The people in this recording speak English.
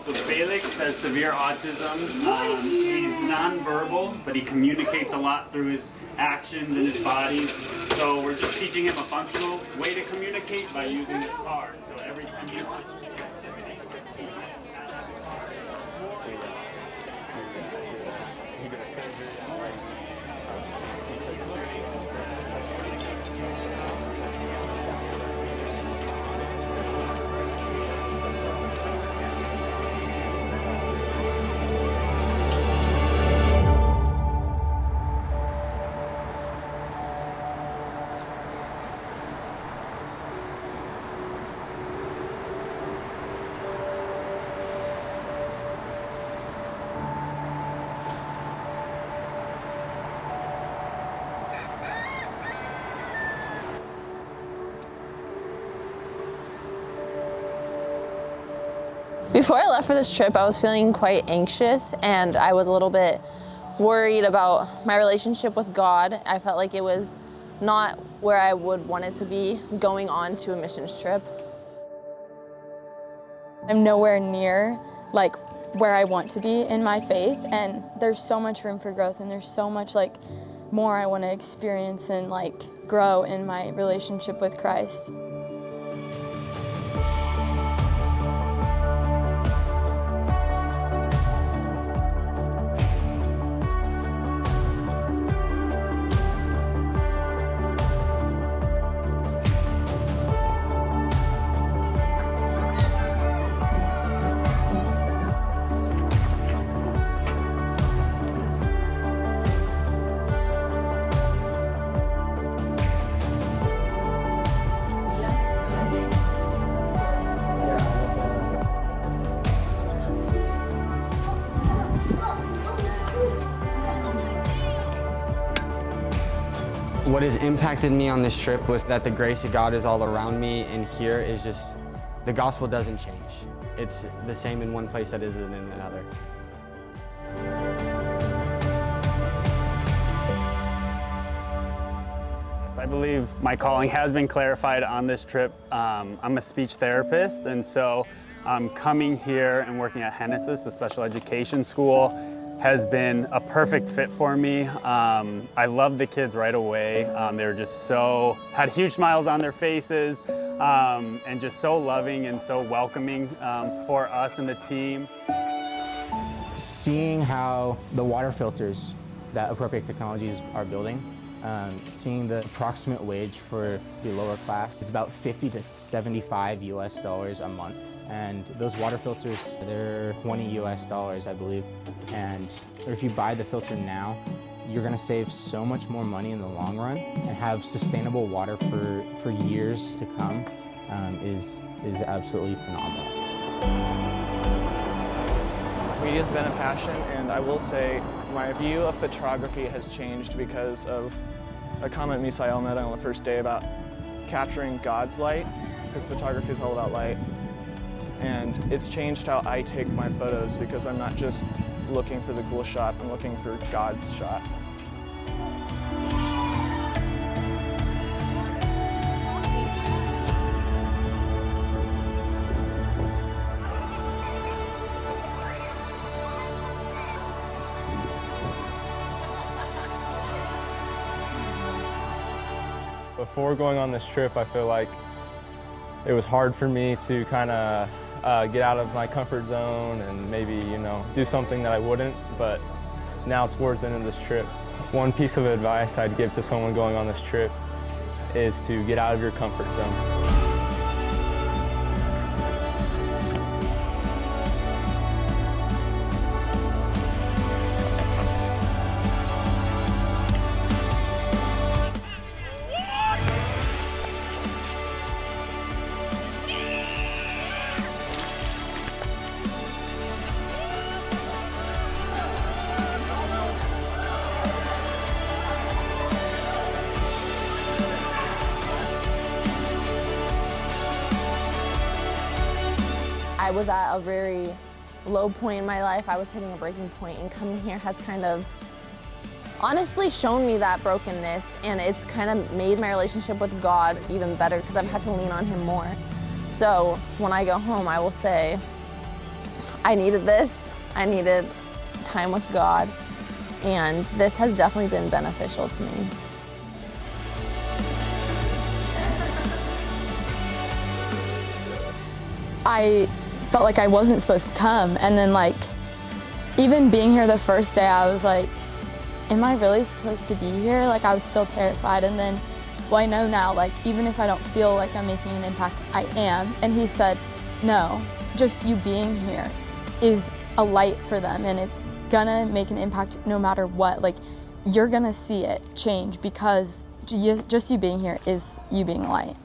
So Felix has severe autism. He's nonverbal, but he communicates a lot through his actions and his body. So we're just teaching him a functional way to communicate by using the card. So every time he wants to get activity, Before I left for this trip, I was feeling quite anxious and I was a little bit worried about my relationship with God. I felt like it was not where I would want it to be going on to a missions trip. I'm nowhere near like where I want to be in my faith, and there's so much room for growth, and there's so much like more I want to experience and like grow in my relationship with Christ. What has impacted me on this trip was that the grace of God is all around me, and here is just, the gospel doesn't change. It's the same in one place that it isn't in another. I believe my calling has been clarified on this trip. I'm a speech therapist, and so coming here and working at Genesis, the special education school, has been a perfect fit for me. I loved the kids right away. They were just had huge smiles on their faces, and just so loving and so welcoming for us and the team. Seeing how the water filters that Appropriate Technologies are building, seeing the approximate wage for the lower class is about $50 to $75 US a month. And those water filters, they're $20 US, I believe. And if you buy the filter now, you're gonna save so much more money in the long run and have sustainable water for years to come is absolutely phenomenal. Media has been a passion, and I will say my view of photography has changed because of a comment Misael made on the first day about capturing God's light, because photography is all about light. And it's changed how I take my photos, because I'm not just looking for the cool shot, I'm looking for God's shot. Before going on this trip, I feel like it was hard for me to kind of get out of my comfort zone and maybe, do something that I wouldn't. But now towards the end of this trip, one piece of advice I'd give to someone going on this trip is to get out of your comfort zone. I was at a very low point in my life. I was hitting a breaking point, and coming here has kind of honestly shown me that brokenness, and it's kind of made my relationship with God even better because I've had to lean on Him more. So when I go home, I will say I needed this. I needed time with God, and this has definitely been beneficial to me. I felt like I wasn't supposed to come, and then like even being here the first day, I was like, am I really supposed to be here? Like, I was still terrified. And then, well, I know now, like, even if I don't feel like I'm making an impact, I am. And he said, no, just you being here is a light for them, and it's gonna make an impact no matter what. Like, you're gonna see it change because just you being here is you being a light.